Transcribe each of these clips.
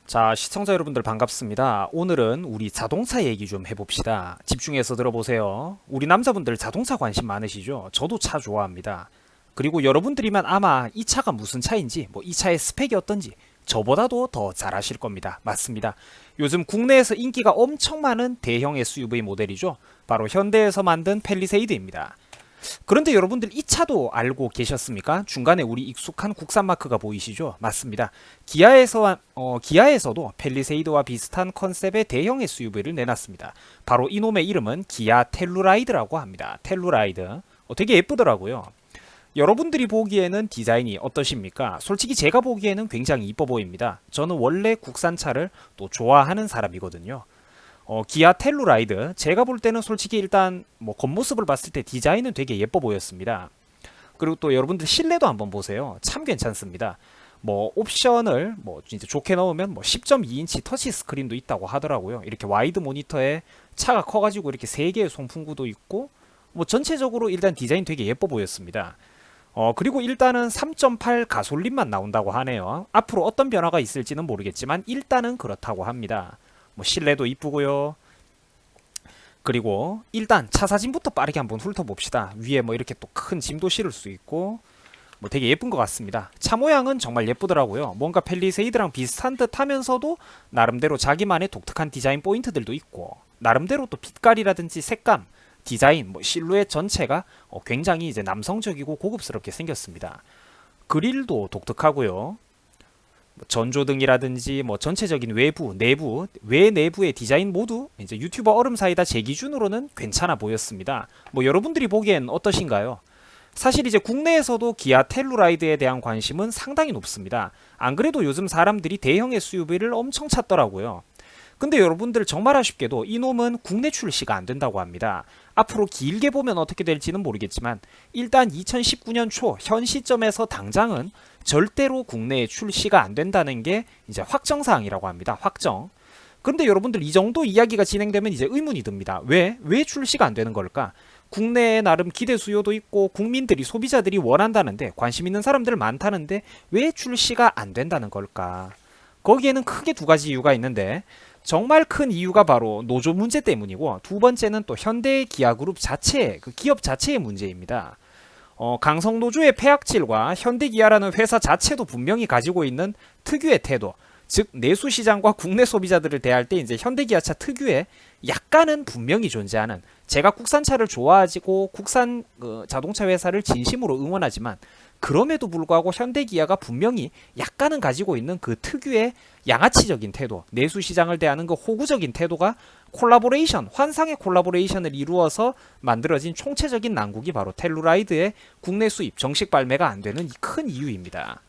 자, 시청자 여러분들 반갑습니다. 오늘은 우리 자동차 얘기 좀 해봅시다. 집중해서 들어보세요. 우리 남자분들 자동차 관심 많으시죠? 저도 차 좋아합니다. 그리고 여러분들이면 아마 이 차가 무슨 차인지, 이 차의 스펙이 어떤지 저보다도 더 잘 아실 겁니다. 맞습니다. 요즘 국내에서 인기가 엄청 많은 대형 SUV 모델이죠. 바로 현대에서 만든 팰리세이드입니다. 그런데 여러분들 이 차도 알고 계셨습니까? 중간에 우리 익숙한 국산 마크가 보이시죠? 맞습니다. 기아에서도 팰리세이드와 비슷한 컨셉의 대형 SUV를 내놨습니다. 바로 이놈의 이름은 기아 텔루라이드라고 합니다. 텔루라이드. 되게 예쁘더라고요. 여러분들이 보기에는 디자인이 어떠십니까? 솔직히 제가 보기에는 굉장히 이뻐 보입니다. 저는 원래 국산차를 또 좋아하는 사람이거든요. 기아 텔루라이드 제가 볼 때는 솔직히 일단 겉모습을 봤을 때 디자인은 되게 예뻐 보였습니다. 그리고 또 여러분들 실내도 한번 보세요. 참 괜찮습니다. 옵션을 진짜 좋게 넣으면 10.2인치 터치 스크린도 있다고 하더라고요. 이렇게 와이드 모니터에 차가 커가지고 이렇게 3개의 송풍구도 있고 전체적으로 일단 디자인 되게 예뻐 보였습니다. 그리고 일단은 3.8 가솔린만 나온다고 하네요. 앞으로 어떤 변화가 있을지는 모르겠지만 일단은 그렇다고 합니다. 실내도 이쁘고요. 그리고 일단 차 사진부터 빠르게 한번 훑어봅시다. 위에 이렇게 또 큰 짐도 실을 수 있고 되게 예쁜 것 같습니다. 차 모양은 정말 예쁘더라고요. 뭔가 팰리세이드랑 비슷한 듯 하면서도 나름대로 자기만의 독특한 디자인 포인트들도 있고 나름대로 또 빛깔이라든지 색감, 디자인, 실루엣 전체가 굉장히 이제 남성적이고 고급스럽게 생겼습니다. 그릴도 독특하고요. 전조등이라든지 전체적인 외부, 내부, 외내부의 디자인 모두 이제 유튜버 얼음 사이다 제 기준으로는 괜찮아 보였습니다. 여러분들이 보기엔 어떠신가요? 사실 이제 국내에서도 기아 텔루라이드에 대한 관심은 상당히 높습니다. 안 그래도 요즘 사람들이 대형 SUV를 엄청 찾더라고요. 근데 여러분들 정말 아쉽게도 이놈은 국내 출시가 안 된다고 합니다. 앞으로 길게 보면 어떻게 될지는 모르겠지만 일단 2019년 초 현 시점에서 당장은 절대로 국내에 출시가 안 된다는 게 이제 확정사항이라고 합니다. 확정. 그런데 여러분들 이 정도 이야기가 진행되면 이제 의문이 듭니다. 왜 출시가 안 되는 걸까? 국내에 나름 기대 수요도 있고 국민들이 소비자들이 원한다는데 관심 있는 사람들 많다는데 왜 출시가 안 된다는 걸까? 거기에는 크게 두 가지 이유가 있는데 정말 큰 이유가 바로 노조 문제 때문이고 두 번째는 또 현대 기아그룹 자체, 그 기업 자체의 문제입니다. 강성노조의 폐악질과 현대기아라는 회사 자체도 분명히 가지고 있는 특유의 태도, 즉 내수시장과 국내 소비자들을 대할 때 이제 현대기아차 특유의 약간은 분명히 존재하는, 제가 국산차를 좋아하고 국산 자동차 회사를 진심으로 응원하지만 그럼에도 불구하고 현대기아가 분명히 약간은 가지고 있는 그 특유의 양아치적인 태도, 내수시장을 대하는 그 호구적인 태도가 콜라보레이션, 환상의 콜라보레이션을 이루어서 만들어진 총체적인 난국이 바로 텔루라이드의 국내 수입 정식 발매가 안 되는 이 큰 이유입니다.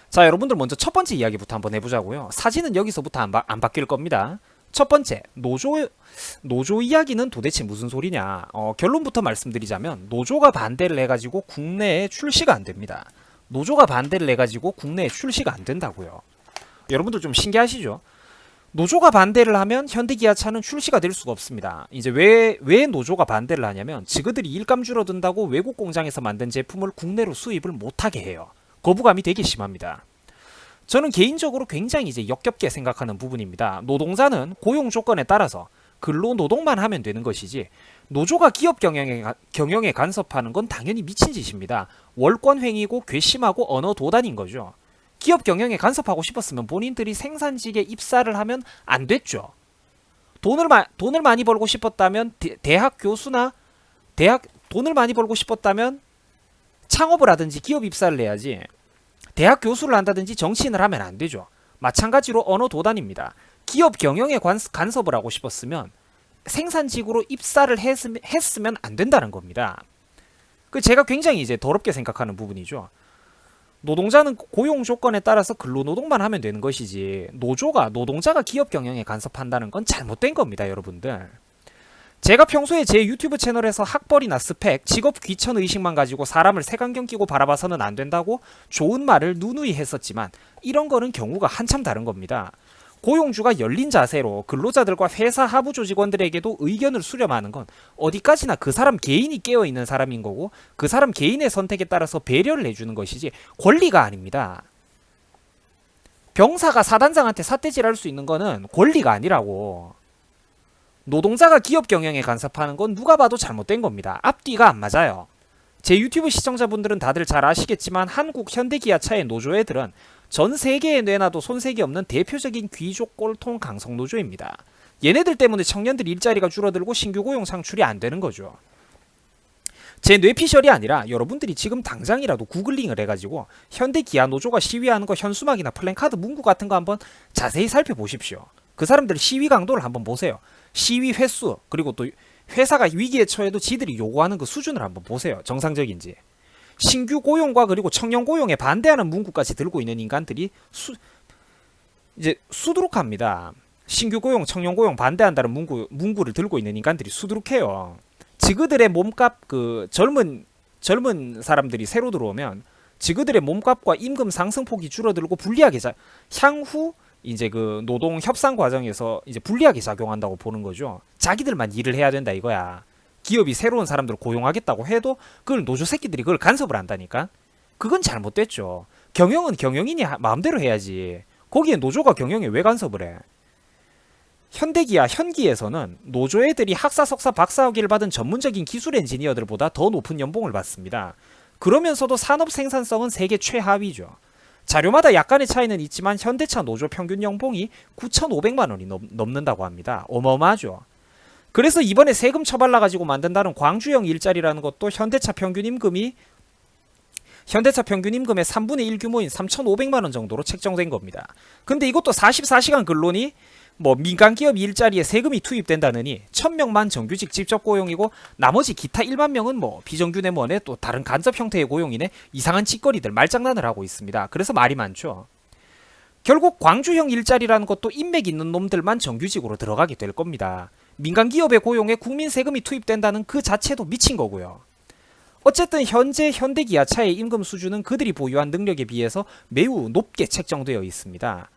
자, 여러분들 먼저 첫 번째 이야기부터 한번 해보자고요. 사진은 여기서부터 안 바뀔 겁니다. 첫 번째, 노조 이야기는 도대체 무슨 소리냐. 결론부터 말씀드리자면 노조가 반대를 해가지고 국내에 출시가 안 됩니다. 노조가 반대를 해가지고 국내에 출시가 안 된다고요. 여러분들 좀 신기하시죠? 노조가 반대를 하면 현대기아차는 출시가 될 수가 없습니다. 이제 왜 노조가 반대를 하냐면 지그들이 일감 줄어든다고 외국 공장에서 만든 제품을 국내로 수입을 못하게 해요. 거부감이 되게 심합니다. 저는 개인적으로 굉장히 이제 역겹게 생각하는 부분입니다. 노동자는 고용 조건에 따라서 근로 노동만 하면 되는 것이지 노조가 기업 경영에 간섭하는 건 당연히 미친 짓입니다. 월권횡이고 괘씸하고 언어 도단인 거죠. 기업 경영에 간섭하고 싶었으면 본인들이 생산직에 입사를 하면 안 됐죠. 돈을 많이 벌고 싶었다면 돈을 많이 벌고 싶었다면 창업을 하든지 기업 입사를 해야지 대학 교수를 한다든지 정치인을 하면 안 되죠. 마찬가지로 언어 도단입니다. 기업 경영에 간섭을 하고 싶었으면 생산직으로 입사를 했으면 안 된다는 겁니다. 제가 굉장히 이제 더럽게 생각하는 부분이죠. 노동자는 고용 조건에 따라서 근로노동만 하면 되는 것이지 노동자가 기업 경영에 간섭한다는 건 잘못된 겁니다, 여러분들. 제가 평소에 제 유튜브 채널에서 학벌이나 스펙, 직업 귀천 의식만 가지고 사람을 색안경 끼고 바라봐서는 안 된다고 좋은 말을 누누이 했었지만 이런 거는 경우가 한참 다른 겁니다. 고용주가 열린 자세로 근로자들과 회사 하부 조직원들에게도 의견을 수렴하는 건 어디까지나 그 사람 개인이 깨어있는 사람인 거고 그 사람 개인의 선택에 따라서 배려를 해주는 것이지 권리가 아닙니다. 병사가 사단장한테 삿대질할 수 있는 거는 권리가 아니라고. 노동자가 기업 경영에 간섭하는 건 누가 봐도 잘못된 겁니다. 앞뒤가 안 맞아요. 제 유튜브 시청자분들은 다들 잘 아시겠지만 한국 현대기아차의 노조애들은 전 세계에 내놔도 손색이 없는 대표적인 귀족 꼴통 강성 노조입니다. 얘네들 때문에 청년들 일자리가 줄어들고 신규 고용 창출이 안 되는 거죠. 제 뇌피셜이 아니라 여러분들이 지금 당장이라도 구글링을 해가지고 현대기아 노조가 시위하는 거 현수막이나 플랜카드 문구 같은 거 한번 자세히 살펴보십시오. 그 사람들 시위 강도를 한번 보세요. 시위 횟수, 그리고 또 회사가 위기에 처해도 지들이 요구하는 그 수준을 한번 보세요. 정상적인지. 신규 고용과 그리고 청년 고용에 반대하는 문구까지 들고 있는 인간들이 이제 수두룩합니다. 신규 고용, 청년 고용 반대한다는 문구를 들고 있는 인간들이 수두룩해요. 지그들의 몸값, 그 젊은 사람들이 새로 들어오면 지그들의 몸값과 임금 상승폭이 줄어들고 불리하게 향후 이제 그 노동 협상 과정에서 이제 불리하게 작용한다고 보는 거죠. 자기들만 일을 해야 된다 이거야. 기업이 새로운 사람들을 고용하겠다고 해도 그걸 노조 새끼들이 그걸 간섭을 한다니까. 그건 잘못됐죠. 경영은 경영인이 마음대로 해야지. 거기에 노조가 경영에 왜 간섭을 해? 현대기아 현기에서는 노조 애들이 학사, 석사, 박사 학위를 받은 전문적인 기술 엔지니어들보다 더 높은 연봉을 받습니다. 그러면서도 산업 생산성은 세계 최하위죠. 자료마다 약간의 차이는 있지만 현대차 노조 평균 연봉이 9,500만 원이 넘는다고 합니다. 어마어마하죠. 그래서 이번에 세금 처발라가지고 만든다는 광주형 일자리라는 것도 현대차 평균 임금의 3분의 1 규모인 3,500만 원 정도로 책정된 겁니다. 근데 이것도 44시간 근로니 뭐 민간기업 일자리에 세금이 투입된다느니 1,000명만 정규직 직접 고용이고 나머지 기타 1만 명은 뭐 비정규내원의 또 다른 간접 형태의 고용이네 이상한 짓거리들 말장난을 하고 있습니다. 그래서 말이 많죠. 결국 광주형 일자리라는 것도 인맥 있는 놈들만 정규직으로 들어가게 될 겁니다. 민간기업의 고용에 국민 세금이 투입된다는 그 자체도 미친 거고요. 어쨌든 현재 현대기아차의 임금 수준은 그들이 보유한 능력에 비해서 매우 높게 책정되어 있습니다.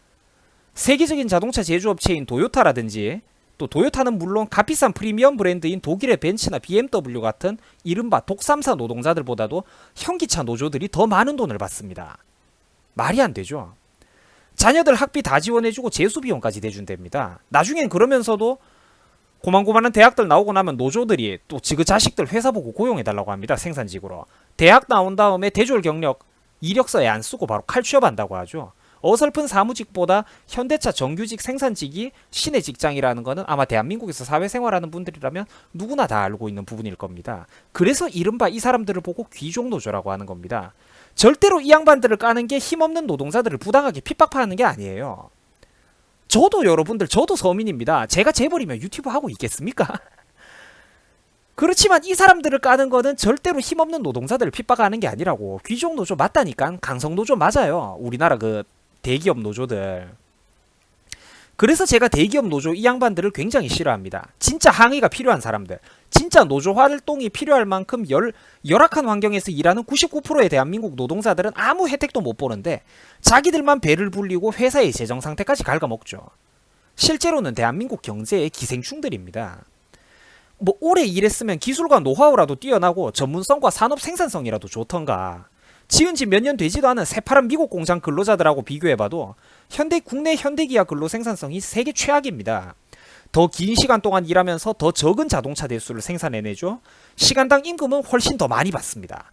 세계적인 자동차 제조업체인 도요타라든지 또 도요타는 물론 값비싼 프리미엄 브랜드인 독일의 벤츠나 BMW 같은 이른바 독삼사 노동자들보다도 현기차 노조들이 더 많은 돈을 받습니다. 말이 안 되죠. 자녀들 학비 다 지원해주고 재수비용까지 대준답니다. 나중엔 그러면서도 고만고만한 대학들 나오고 나면 노조들이 또 지그 자식들 회사 보고 고용해달라고 합니다. 생산직으로. 대학 나온 다음에 대졸 경력 이력서에 안 쓰고 바로 칼취업한다고 하죠. 어설픈 사무직보다 현대차 정규직 생산직이 신의 직장이라는 것은 아마 대한민국에서 사회생활하는 분들이라면 누구나 다 알고 있는 부분일 겁니다. 그래서 이른바 이 사람들을 보고 귀족노조라고 하는 겁니다. 절대로 이 양반들을 까는 게 힘없는 노동자들을 부당하게 핍박하는 게 아니에요. 저도 여러분들 저도 서민입니다. 제가 재벌이면 유튜브 하고 있겠습니까? 그렇지만 이 사람들을 까는 거는 절대로 힘없는 노동자들을 핍박하는 게 아니라고. 귀족노조 맞다니까. 강성노조 맞아요. 우리나라 그 대기업 노조들. 그래서 제가 대기업 노조 이 양반들을 굉장히 싫어합니다. 진짜 항의가 필요한 사람들, 진짜 노조 활동이 필요할 만큼 열악한 환경에서 일하는 99%의 대한민국 노동자들은 아무 혜택도 못 보는데 자기들만 배를 불리고 회사의 재정 상태까지 갉아먹죠. 실제로는 대한민국 경제의 기생충들입니다. 뭐 오래 일했으면 기술과 노하우라도 뛰어나고 전문성과 산업 생산성이라도 좋던가. 지은 지 몇 년 되지도 않은 새파란 미국 공장 근로자들하고 비교해봐도 국내 현대기아 근로 생산성이 세계 최악입니다. 더 긴 시간 동안 일하면서 더 적은 자동차 대수를 생산해내죠. 시간당 임금은 훨씬 더 많이 받습니다.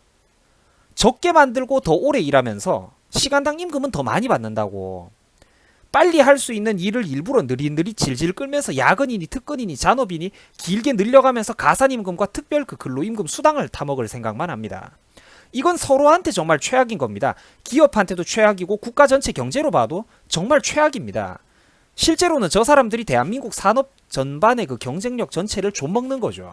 적게 만들고 더 오래 일하면서 시간당 임금은 더 많이 받는다고. 빨리 할 수 있는 일을 일부러 느릿느릿 질질 끌면서 야근이니 특근이니 잔업이니 길게 늘려가면서 가산임금과 특별 그 근로임금 수당을 타먹을 생각만 합니다. 이건 서로한테 정말 최악인 겁니다. 기업한테도 최악이고 국가 전체 경제로 봐도 정말 최악입니다. 실제로는 저 사람들이 대한민국 산업 전반의 그 경쟁력 전체를 좀먹는 거죠.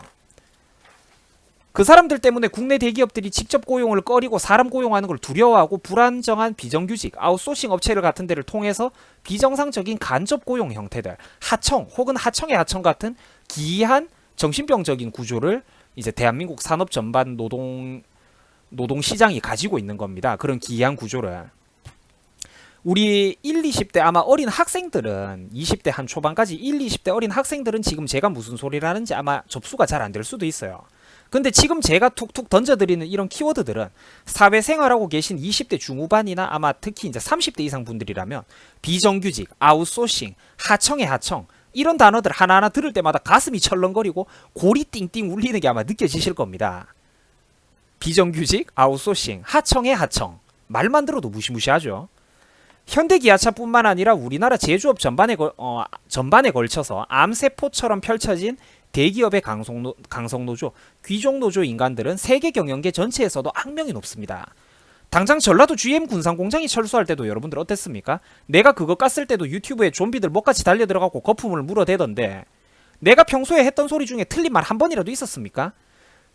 그 사람들 때문에 국내 대기업들이 직접 고용을 꺼리고 사람 고용하는 걸 두려워하고 불안정한 비정규직, 아웃소싱 업체를 같은 데를 통해서 비정상적인 간접 고용 형태들, 하청 혹은 하청의 하청 같은 기이한 정신병적인 구조를 이제 대한민국 산업 전반 노동시장이 가지고 있는 겁니다. 그런 기이한 구조를. 우리 1, 20대 아마 어린 학생들은 20대 한 초반까지 1, 20대 어린 학생들은 지금 제가 무슨 소리를 하는지 아마 접수가 잘 안 될 수도 있어요. 근데 지금 제가 툭툭 던져드리는 이런 키워드들은 사회생활하고 계신 20대 중후반이나 아마 특히 이제 30대 이상 분들이라면 비정규직, 아웃소싱, 하청의 하청 이런 단어들 하나하나 들을 때마다 가슴이 철렁거리고 골이 띵띵 울리는 게 아마 느껴지실 겁니다. 비정규직, 아웃소싱, 하청의 하청 말만 들어도 무시무시하죠. 현대기아차뿐만 아니라 우리나라 제조업 전반에 걸쳐서 암세포처럼 펼쳐진 대기업의 강성노조, 귀족노조 인간들은 세계 경영계 전체에서도 악명이 높습니다. 당장 전라도 GM 군산공장이 철수할 때도 여러분들 어땠습니까? 내가 그거 깠을 때도 유튜브에 좀비들 목같이 달려들어가고 거품을 물어대던데 내가 평소에 했던 소리 중에 틀린 말 한 번이라도 있었습니까?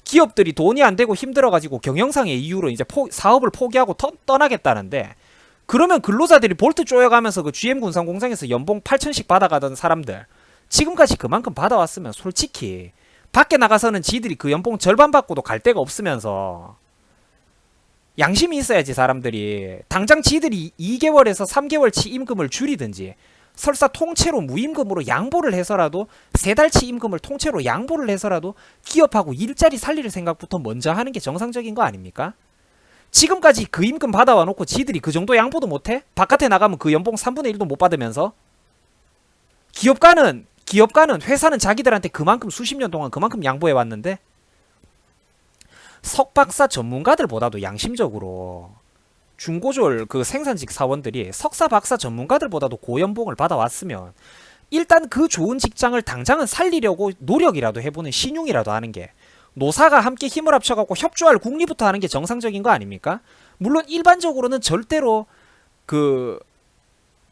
기업들이 돈이 안 되고 힘들어가지고 경영상의 이유로 이제 사업을 포기하고 떠나겠다는데 그러면 근로자들이 볼트 쪼여가면서 그 GM 군산공장에서 연봉 8천씩 받아가던 사람들 지금까지 그만큼 받아왔으면 솔직히 밖에 나가서는 지들이 그 연봉 절반 받고도 갈 데가 없으면서 양심이 있어야지. 사람들이 당장 지들이 2개월에서 3개월치 임금을 줄이든지 설사 통째로 무임금으로 양보를 해서라도 3달치 임금을 통째로 양보를 해서라도 기업하고 일자리 살릴 생각부터 먼저 하는 게 정상적인 거 아닙니까? 지금까지 그 임금 받아와 놓고 지들이 그 정도 양보도 못해? 바깥에 나가면 그 연봉 3분의 1도 못 받으면서 기업가는 회사는 자기들한테 그만큼 수십 년 동안 그만큼 양보해 왔는데 석박사 전문가들보다도 양심적으로 중고졸 그 생산직 사원들이 석사 박사 전문가들보다도 고연봉을 받아왔으면 일단 그 좋은 직장을 당장은 살리려고 노력이라도 해보는 신용이라도 하는 게 노사가 함께 힘을 합쳐갖고 협조할 국리부터 하는 게 정상적인 거 아닙니까? 물론 일반적으로는 절대로 그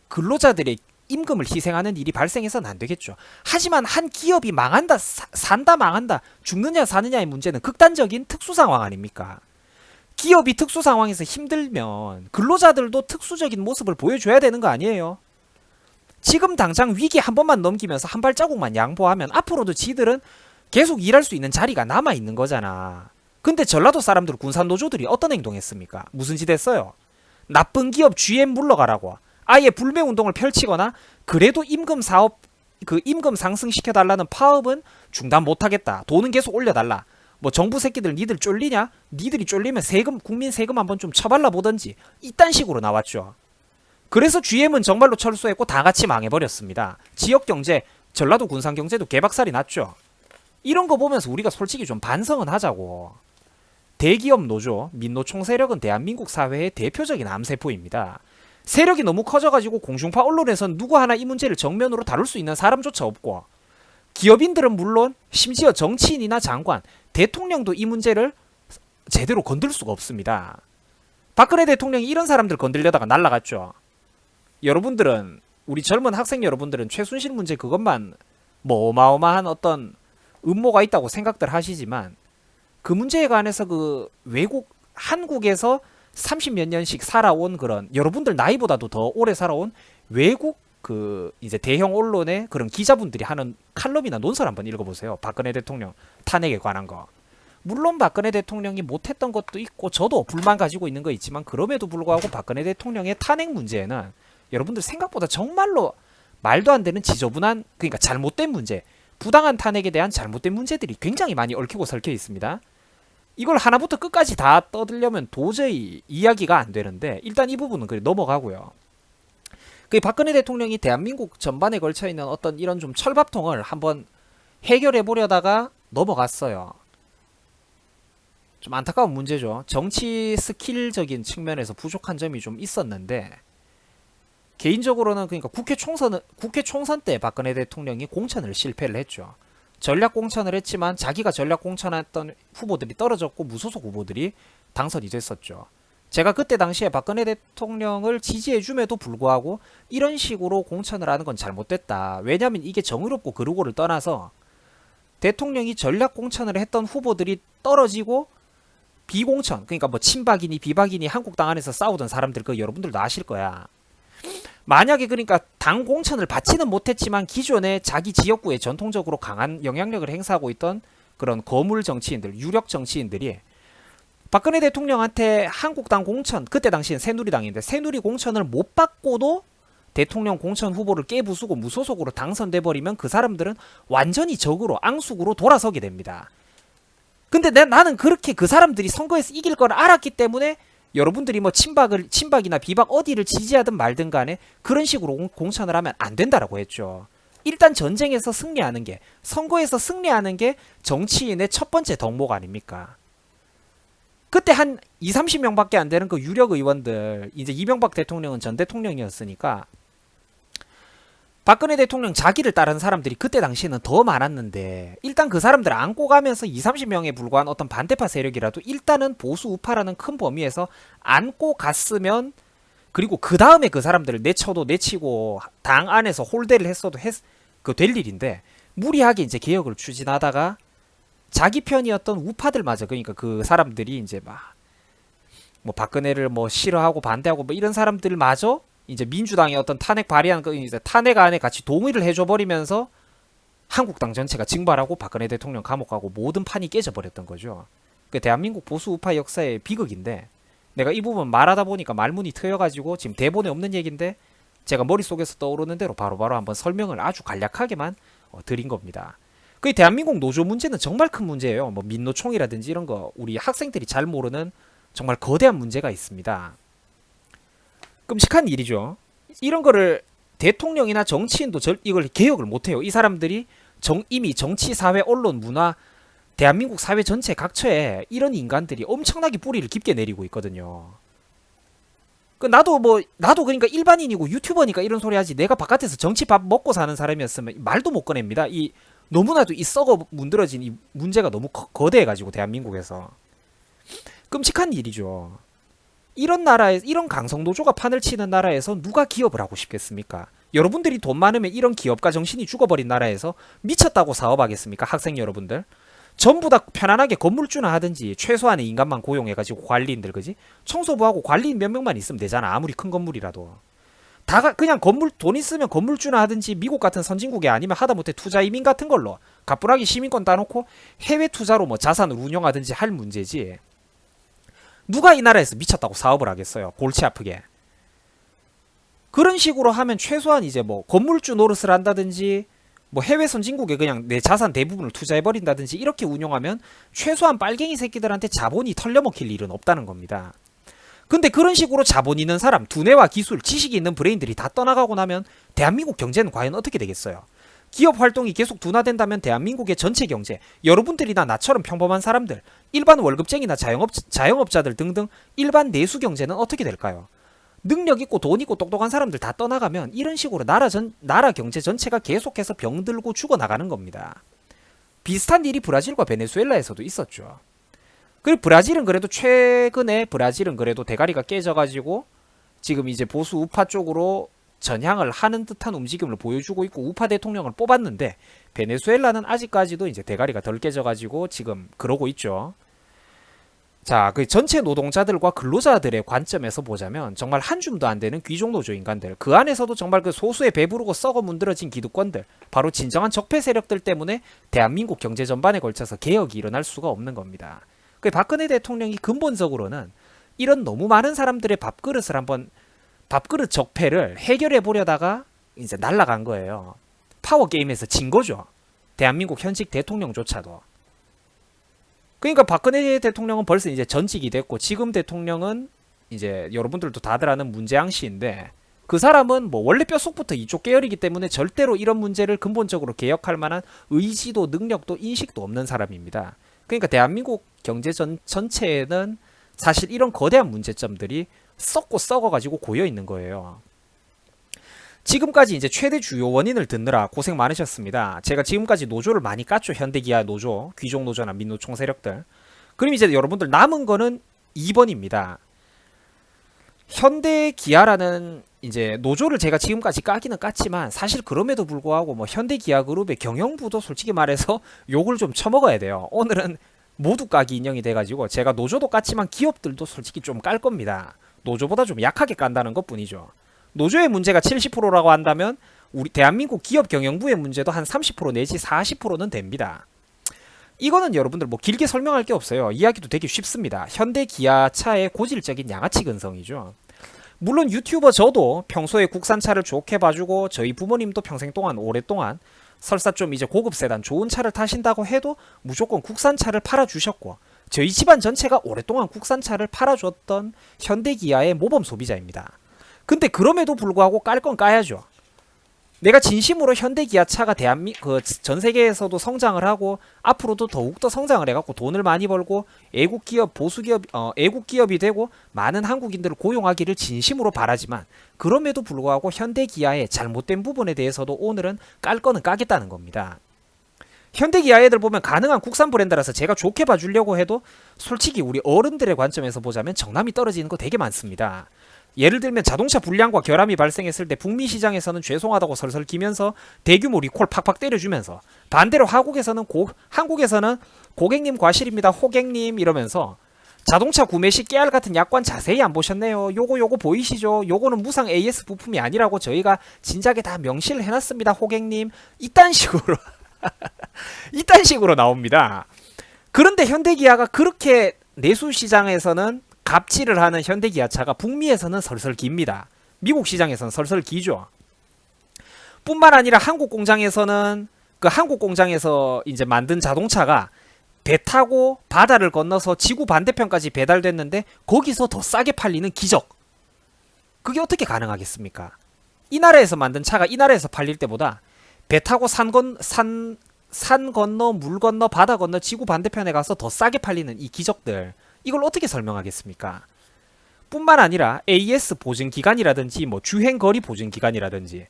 근로자들의 임금을 희생하는 일이 발생해서는 안 되겠죠. 하지만 한 기업이 망한다, 산다 망한다, 죽느냐 사느냐의 문제는 극단적인 특수 상황 아닙니까? 기업이 특수 상황에서 힘들면 근로자들도 특수적인 모습을 보여줘야 되는 거 아니에요? 지금 당장 위기 한 번만 넘기면서 한 발자국만 양보하면 앞으로도 지들은 계속 일할 수 있는 자리가 남아있는 거잖아. 근데 전라도 사람들 군산노조들이 어떤 행동했습니까? 무슨 짓 했어요? 나쁜 기업 GM 물러가라고 아예 불매운동을 펼치거나 그래도 임금 상승시켜달라는 파업은 중단 못하겠다. 돈은 계속 올려달라. 뭐 정부 새끼들 니들 쫄리냐? 니들이 쫄리면 국민 세금 한번 좀 쳐발라 보던지 이딴 식으로 나왔죠. 그래서 GM은 정말로 철수했고 다 같이 망해버렸습니다. 지역경제, 전라도 군산경제도 개박살이 났죠. 이런 거 보면서 우리가 솔직히 좀 반성은 하자고. 대기업 노조, 민노총 세력은 대한민국 사회의 대표적인 암세포입니다. 세력이 너무 커져가지고 공중파 언론에선 누구 하나 이 문제를 정면으로 다룰 수 있는 사람조차 없고 기업인들은 물론 심지어 정치인이나 장관, 대통령도 이 문제를 제대로 건들 수가 없습니다. 박근혜 대통령이 이런 사람들 건들려다가 날라갔죠. 여러분들은 우리 젊은 학생 여러분들은 최순실 문제 그것만 뭐 어마어마한 어떤 음모가 있다고 생각들 하시지만 그 문제에 관해서 그 한국에서 30몇 년씩 살아온 그런 여러분들 나이보다도 더 오래 살아온 외국 그 이제 대형 언론의 그런 기자분들이 하는 칼럼이나 논설 한번 읽어보세요. 박근혜 대통령 탄핵에 관한 거. 물론 박근혜 대통령이 못했던 것도 있고 저도 불만 가지고 있는 거 있지만 그럼에도 불구하고 박근혜 대통령의 탄핵 문제는 여러분들 생각보다 정말로 말도 안 되는 지저분한 그러니까 잘못된 문제, 부당한 탄핵에 대한 잘못된 문제들이 굉장히 많이 얽히고 설켜 있습니다. 이걸 하나부터 끝까지 다 떠들려면 도저히 이야기가 안 되는데 일단 이 부분은 그래 넘어가고요. 그 박근혜 대통령이 대한민국 전반에 걸쳐 있는 어떤 이런 좀 철밥통을 한번 해결해 보려다가 넘어갔어요. 좀 안타까운 문제죠. 정치 스킬적인 측면에서 부족한 점이 좀 있었는데 개인적으로는 그러니까 국회 총선 때 박근혜 대통령이 공천을 실패를 했죠. 전략 공천을 했지만 자기가 전략 공천했던 후보들이 떨어졌고 무소속 후보들이 당선이 됐었죠. 제가 그때 당시에 박근혜 대통령을 지지해줌에도 불구하고 이런 식으로 공천을 하는 건 잘못됐다. 왜냐하면 이게 정의롭고 그르고를 떠나서 대통령이 전략 공천을 했던 후보들이 떨어지고 비공천, 그러니까 뭐 친박이니 비박이니 한국당 안에서 싸우던 사람들 그 여러분들도 아실 거야. 만약에 그러니까 당 공천을 받지는 못했지만 기존에 자기 지역구에 전통적으로 강한 영향력을 행사하고 있던 그런 거물 정치인들, 유력 정치인들이 박근혜 대통령한테 한국당 공천, 그때 당시엔 새누리당인데 새누리 공천을 못 받고도 대통령 공천 후보를 깨부수고 무소속으로 당선돼 버리면 그 사람들은 완전히 적으로 앙숙으로 돌아서게 됩니다. 근데 나는 그렇게 그 사람들이 선거에서 이길 걸 알았기 때문에 여러분들이 뭐 친박이나 비박 어디를 지지하든 말든 간에 그런 식으로 공천을 하면 안 된다라고 했죠. 일단 전쟁에서 승리하는 게, 선거에서 승리하는 게 정치인의 첫 번째 덕목 아닙니까? 그때 한 2, 30명밖에 안 되는 그 유력 의원들, 이제 이명박 대통령은 전 대통령이었으니까 박근혜 대통령 자기를 따르는 사람들이 그때 당시에는 더 많았는데, 일단 그 사람들을 안고 가면서 2, 30명에 불과한 어떤 반대파 세력이라도 일단은 보수 우파라는 큰 범위에서 안고 갔으면, 그리고 그 다음에 그 사람들을 내쳐도 내치고 당 안에서 홀대를 했어도 될 일인데, 무리하게 이제 개혁을 추진하다가 자기 편이었던 우파들마저, 그러니까 그 사람들이 이제 막 뭐 박근혜를 뭐 싫어하고 반대하고 뭐 이런 사람들마저 이제 민주당의 어떤 탄핵 발의안 그 이제 탄핵안에 같이 동의를 해줘 버리면서 한국당 전체가 증발하고 박근혜 대통령 감옥 가고 모든 판이 깨져 버렸던 거죠. 그 대한민국 보수 우파 역사의 비극인데, 내가 이 부분 말하다 보니까 말문이 트여가지고 지금 대본에 없는 얘기인데 제가 머릿속에서 떠오르는 대로 바로바로 한번 설명을 아주 간략하게만 드린 겁니다. 그 대한민국 노조 문제는 정말 큰 문제예요. 뭐 민노총이라든지 이런 거 우리 학생들이 잘 모르는 정말 거대한 문제가 있습니다. 끔찍한 일이죠. 이런 거를 대통령이나 정치인도 이걸 개혁을 못해요. 이 사람들이 이미 정치, 사회, 언론, 문화, 대한민국 사회 전체 각처에 이런 인간들이 엄청나게 뿌리를 깊게 내리고 있거든요. 나도 그러니까 일반인이고 유튜버니까 이런 소리 하지, 내가 바깥에서 정치밥 먹고 사는 사람이었으면 말도 못 꺼냅니다. 너무나도 이 썩어 문드러진 이 문제가 너무 거대해가지고 대한민국에서 끔찍한 일이죠. 이런 나라에, 이런 강성노조가 판을 치는 나라에서 누가 기업을 하고 싶겠습니까? 여러분들이 돈 많으면 이런 기업가 정신이 죽어버린 나라에서 미쳤다고 사업하겠습니까? 학생 여러분들 전부 다 편안하게 건물주나 하든지 최소한의 인간만 고용해가지고 관리인들, 그지? 청소부하고 관리인 몇 명만 있으면 되잖아. 아무리 큰 건물이라도 그냥 돈 있으면 건물주나 하든지 미국 같은 선진국에, 아니면 하다못해 투자 이민 같은 걸로 가뿐하게 시민권 따놓고 해외 투자로 뭐 자산을 운영하든지 할 문제지, 누가 이 나라에서 미쳤다고 사업을 하겠어요? 골치 아프게. 그런 식으로 하면 최소한 이제 뭐 건물주 노릇을 한다든지 뭐 해외 선진국에 그냥 내 자산 대부분을 투자해버린다든지 이렇게 운영하면 최소한 빨갱이 새끼들한테 자본이 털려먹힐 일은 없다는 겁니다. 근데 그런 식으로 자본 있는 사람, 두뇌와 기술, 지식이 있는 브레인들이 다 떠나가고 나면 대한민국 경제는 과연 어떻게 되겠어요? 기업 활동이 계속 둔화된다면 대한민국의 전체 경제, 여러분들이나 나처럼 평범한 사람들, 일반 월급쟁이나 자영업자들 등등 일반 내수 경제는 어떻게 될까요? 능력 있고 돈 있고 똑똑한 사람들 다 떠나가면 이런 식으로 나라 경제 전체가 계속해서 병들고 죽어나가는 겁니다. 비슷한 일이 브라질과 베네수엘라에서도 있었죠. 그리고 최근에 브라질은 그래도 대가리가 깨져가지고 지금 이제 보수 우파 쪽으로 전향을 하는 듯한 움직임을 보여주고 있고 우파 대통령을 뽑았는데, 베네수엘라는 아직까지도 이제 대가리가 덜 깨져가지고 지금 그러고 있죠. 자, 그 전체 노동자들과 근로자들의 관점에서 보자면 정말 한 줌도 안 되는 귀족노조 인간들, 그 안에서도 정말 그 소수의 배부르고 썩어 문드러진 기득권들, 바로 진정한 적폐 세력들 때문에 대한민국 경제 전반에 걸쳐서 개혁이 일어날 수가 없는 겁니다. 그 박근혜 대통령이 근본적으로는 이런 너무 많은 사람들의 밥그릇 적폐를 해결해 보려다가 이제 날아간 거예요. 파워 게임에서 진 거죠. 대한민국 현직 대통령조차도. 그러니까 박근혜 대통령은 벌써 이제 전직이 됐고, 지금 대통령은 이제 여러분들도 다들 아는 문재양 씨인데, 그 사람은 뭐 원래 뼛속부터 이쪽 계열이기 때문에 절대로 이런 문제를 근본적으로 개혁할 만한 의지도 능력도 인식도 없는 사람입니다. 그러니까 대한민국 경제 전체에는 사실 이런 거대한 문제점들이 썩어가지고 고여있는 거예요. 지금까지 이제 최대 주요 원인을 듣느라 고생 많으셨습니다. 제가 지금까지 노조를 많이 깠죠. 현대기아 노조, 귀족노조나 민노총 세력들. 그럼 이제 여러분들 남은 거는 2번입니다. 현대기아라는 이제 노조를 제가 지금까지 까기는 깠지만, 사실 그럼에도 불구하고 뭐 현대기아그룹의 경영부도 솔직히 말해서 욕을 좀 쳐먹어야 돼요. 오늘은 모두 까기 인형이 돼가지고 제가 노조도 깠지만 기업들도 솔직히 좀 깔 겁니다. 노조보다 좀 약하게 깐다는 것 뿐이죠. 노조의 문제가 70%라고 한다면 우리 대한민국 기업 경영부의 문제도 한 30% 내지 40%는 됩니다. 이거는 여러분들 뭐 길게 설명할 게 없어요. 이야기도 되게 쉽습니다. 현대기아차의 고질적인 양아치 근성이죠. 물론 유튜버 저도 평소에 국산차를 좋게 봐주고, 저희 부모님도 평생 동안 오랫동안 설사 좀 이제 고급 세단 좋은 차를 타신다고 해도 무조건 국산차를 팔아주셨고 저희 집안 전체가 오랫동안 국산차를 팔아줬던 현대기아의 모범 소비자입니다. 근데 그럼에도 불구하고 깔 건 까야죠. 내가 진심으로 현대기아차가 전 세계에서도 성장을 하고 앞으로도 더욱더 성장을 해갖고 돈을 많이 벌고 애국기업 보수기업 애국기업이 되고 많은 한국인들을 고용하기를 진심으로 바라지만 그럼에도 불구하고 현대기아의 잘못된 부분에 대해서도 오늘은 깔 거는 까겠다는 겁니다. 현대기아 애들 보면 가능한 국산 브랜드라서 제가 좋게 봐주려고 해도 솔직히 우리 어른들의 관점에서 보자면 정남이 떨어지는 거 되게 많습니다. 예를 들면 자동차 불량과 결함이 발생했을 때 북미 시장에서는 죄송하다고 설설 기면서 대규모 리콜 팍팍 때려주면서 반대로 한국에서는 고객님 과실입니다 호객님 이러면서 자동차 구매 시 깨알 같은 약관 자세히 안 보셨네요. 요거 보이시죠? 요거는 무상 AS 부품이 아니라고 저희가 진작에 다 명시를 해놨습니다 호객님. 이딴 식으로 이딴 식으로 나옵니다. 그런데 현대기아가 그렇게 내수 시장에서는 갑질을 하는 현대기아차가 북미에서는 설설 깁니다. 미국 시장에서는 설설 기죠. 뿐만 아니라 한국 공장에서는 한국 공장에서 이제 만든 자동차가 배 타고 바다를 건너서 지구 반대편까지 배달됐는데 거기서 더 싸게 팔리는 기적. 그게 어떻게 가능하겠습니까? 이 나라에서 만든 차가 이 나라에서 팔릴 때보다 배 타고 산 건너 물 건너 바다 건너 지구 반대편에 가서 더 싸게 팔리는 이 기적들. 이걸 어떻게 설명하겠습니까? 뿐만 아니라 AS 보증기간이라든지 뭐 주행거리 보증기간이라든지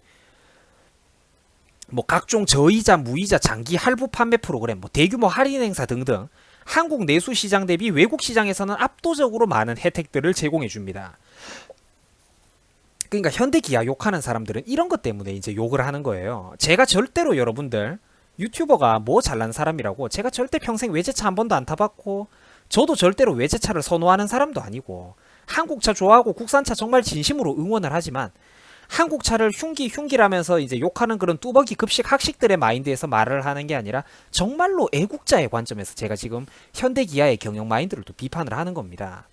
뭐 각종 저이자 무이자 장기 할부 판매 프로그램 뭐 대규모 할인 행사 등등 한국 내수 시장 대비 외국 시장에서는 압도적으로 많은 혜택들을 제공해 줍니다. 그러니까 현대기아 욕하는 사람들은 이런 것 때문에 이제 욕을 하는 거예요. 제가 절대로 여러분들 유튜버가 뭐 잘난 사람이라고 제가 절대 평생 외제차 한 번도 안 타봤고 저도 절대로 외제차를 선호하는 사람도 아니고 한국차 좋아하고 국산차 정말 진심으로 응원을 하지만 한국차를 흉기라면서 이제 욕하는 그런 뚜벅이 급식 학식들의 마인드에서 말을 하는 게 아니라 정말로 애국자의 관점에서 제가 지금 현대기아의 경영 마인드를 또 비판을 하는 겁니다.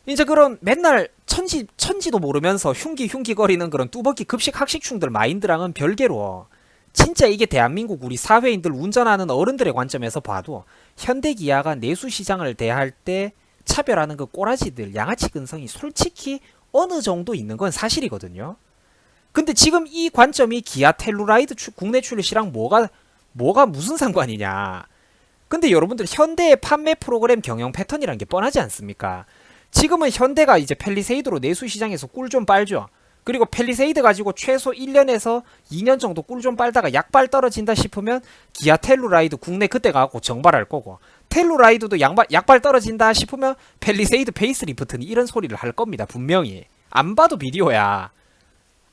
이제 그런 맨날 천지도 모르면서 흉기거리는 그런 뚜벅이 급식 학식충들 마인드랑은 별개로 진짜 이게 대한민국 우리 사회인들 운전하는 어른들의 관점에서 봐도 현대기아가 내수시장을 대할 때 차별하는 그 꼬라지들 양아치 근성이 솔직히 어느 정도 있는 건 사실이거든요. 근데 지금 이 관점이 기아 텔루라이드 국내 출시랑 뭐가 무슨 상관이냐. 근데 여러분들 현대의 판매 프로그램 경영 패턴이란 게 뻔하지 않습니까? 지금은 현대가 이제 펠리세이드로 내수시장에서 꿀 좀 빨죠. 그리고 펠리세이드 가지고 최소 1년에서 2년 정도 꿀 좀 빨다가 약발 떨어진다 싶으면 기아 텔루라이드 국내 그때 가고 정발할 거고 텔루라이드도 약발 떨어진다 싶으면 펠리세이드 페이스리프트니 이런 소리를 할 겁니다. 분명히. 안 봐도 비디오야.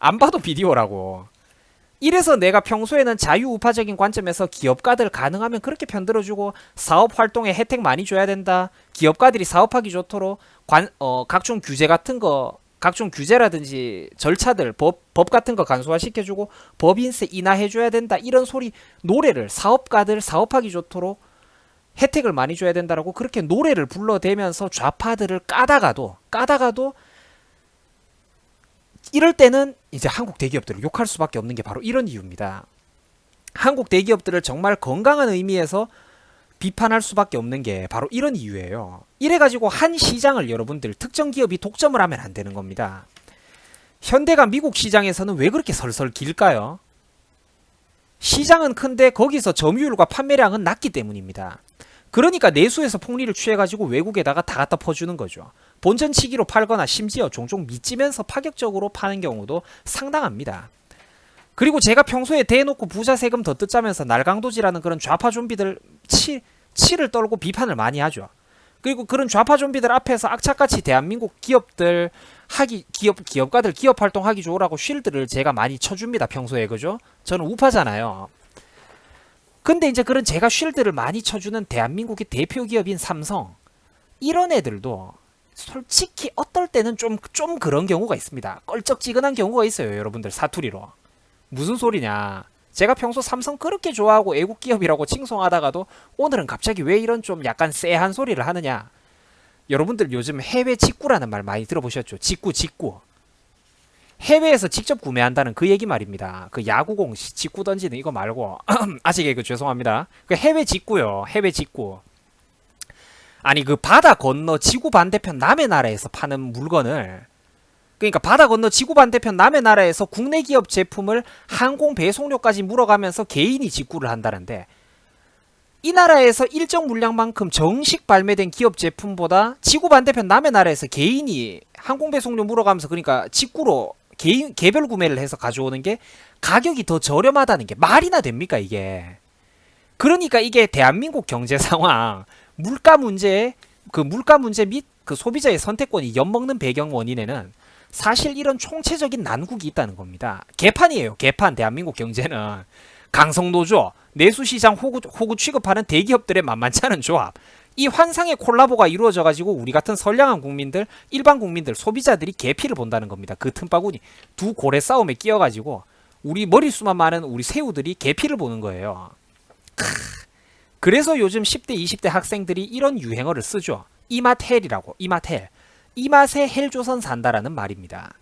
안 봐도 비디오라고. 이래서 내가 평소에는 자유우파적인 관점에서 기업가들 가능하면 그렇게 편들어주고 사업 활동에 혜택 많이 줘야 된다. 기업가들이 사업하기 좋도록 각종 규제 같은 거 각종 규제라든지 절차들 법 같은 거 간소화시켜주고 법인세 인하해줘야 된다 이런 소리 노래를 사업가들 사업하기 좋도록 혜택을 많이 줘야 된다라고 그렇게 노래를 불러대면서 좌파들을 까다가도 이럴 때는 이제 한국 대기업들을 욕할 수밖에 없는 게 바로 이런 이유입니다. 한국 대기업들을 정말 건강한 의미에서 비판할 수밖에 없는 게 바로 이런 이유예요. 이래가지고 한 시장을 여러분들 특정 기업이 독점을 하면 안 되는 겁니다. 현대가 미국 시장에서는 왜 그렇게 설설 길까요? 시장은 큰데 거기서 점유율과 판매량은 낮기 때문입니다. 그러니까 내수에서 폭리를 취해가지고 외국에다가 다 갖다 퍼주는 거죠. 본전치기로 팔거나 심지어 종종 밑지면서 파격적으로 파는 경우도 상당합니다. 그리고 제가 평소에 대놓고 부자 세금 더 뜯자면서 날강도지라는 그런 좌파 좀비들 치를 떨고 비판을 많이 하죠. 그리고 그런 좌파 좀비들 앞에서 악착같이 대한민국 기업가들 기업 활동하기 좋으라고 쉴드를 제가 많이 쳐줍니다. 평소에 그죠? 저는 우파잖아요. 근데 이제 그런 제가 쉴드를 많이 쳐주는 대한민국의 대표 기업인 삼성 이런 애들도 솔직히 어떨 때는 좀 그런 경우가 있습니다. 껄쩍지근한 경우가 있어요. 여러분들 사투리로. 무슨 소리냐. 제가 평소 삼성 그렇게 좋아하고 애국기업이라고 칭송하다가도 오늘은 갑자기 왜 이런 좀 약간 쎄한 소리를 하느냐. 여러분들 요즘 해외 직구라는 말 많이 들어보셨죠? 직구. 해외에서 직접 구매한다는 그 얘기 말입니다. 그 야구공 직구 던지는 이거 말고 아직 그 죄송합니다. 그 해외 직구요. 해외 직구. 아니 그 바다 건너 지구 반대편 남의 나라에서 파는 물건을 그러니까 바다 건너 지구 반대편 남의 나라에서 국내 기업 제품을 항공 배송료까지 물어가면서 개인이 직구를 한다는데 이 나라에서 일정 물량만큼 정식 발매된 기업 제품보다 지구 반대편 남의 나라에서 개인이 항공 배송료 물어가면서 그러니까 직구로 개별 구매를 해서 가져오는 게 가격이 더 저렴하다는 게 말이나 됩니까 이게. 그러니까 이게 대한민국 경제 상황 물가 문제 및 그 소비자의 선택권이 엿먹는 배경 원인에는 사실 이런 총체적인 난국이 있다는 겁니다. 개판이에요. 개판. 대한민국 경제는 강성노조, 내수시장 호구 취급하는 대기업들의 만만치 않은 조합. 이 환상의 콜라보가 이루어져 가지고 우리 같은 선량한 국민들, 일반 국민들, 소비자들이 개피를 본다는 겁니다. 그 틈바구니 두 고래 싸움에 끼어가지고 우리 머릿수만 많은 우리 새우들이 개피를 보는 거예요. 그래서 요즘 10대, 20대 학생들이 이런 유행어를 쓰죠. 이맛 헬이라고. 이맛 헬. 이 맛에 헬조선 산다라는 말입니다.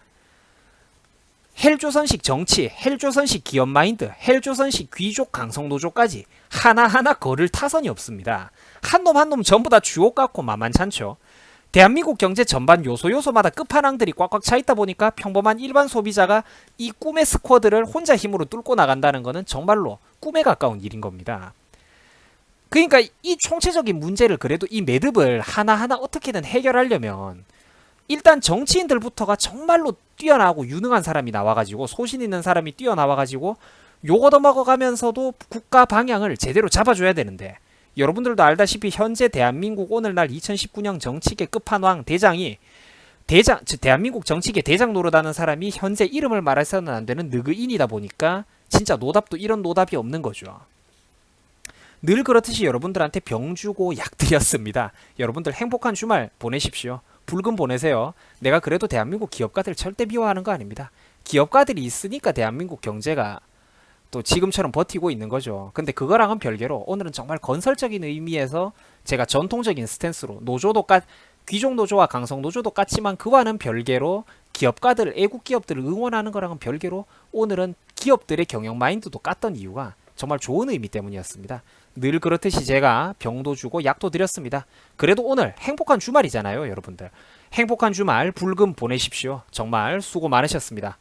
헬조선식 정치, 헬조선식 기업 마인드, 헬조선식 귀족 강성노조까지 하나하나 거를 타선이 없습니다. 한 놈 한 놈 전부 다 주옥 같고 만만찮죠. 대한민국 경제 전반 요소마다 끝판왕들이 꽉꽉 차 있다 보니까 평범한 일반 소비자가 이 꿈의 스쿼드를 혼자 힘으로 뚫고 나간다는 것은 정말로 꿈에 가까운 일인 겁니다. 그러니까 이 총체적인 문제를 그래도 이 매듭을 하나하나 어떻게든 해결하려면 일단 정치인들부터가 정말로 뛰어나고 유능한 사람이 나와가지고 소신 있는 사람이 뛰어나와가지고 욕 얻어먹어가면서도 국가 방향을 제대로 잡아줘야 되는데 여러분들도 알다시피 현재 대한민국 오늘날 2019년 정치계 끝판왕 대장이 대한민국 정치계 대장 노릇하는 사람이 현재 이름을 말해서는 안 되는 느그인이다 보니까 진짜 노답도 이런 노답이 없는 거죠. 늘 그렇듯이 여러분들한테 병 주고 약 드렸습니다. 여러분들 행복한 주말 보내십시오. 불금 보내세요. 내가 그래도 대한민국 기업가들 절대 미워하는 거 아닙니다. 기업가들이 있으니까 대한민국 경제가 또 지금처럼 버티고 있는 거죠. 근데 그거랑은 별개로 오늘은 정말 건설적인 의미에서 제가 전통적인 스탠스로 귀족 노조와 강성 노조도 깠지만 그와는 별개로 기업가들, 애국 기업들을 응원하는 거랑은 별개로 오늘은 기업들의 경영 마인드도 깠던 이유가 정말 좋은 의미 때문이었습니다. 늘 그렇듯이 제가 병도 주고 약도 드렸습니다. 그래도 오늘 행복한 주말이잖아요, 여러분들. 행복한 주말 불금 보내십시오. 정말 수고 많으셨습니다.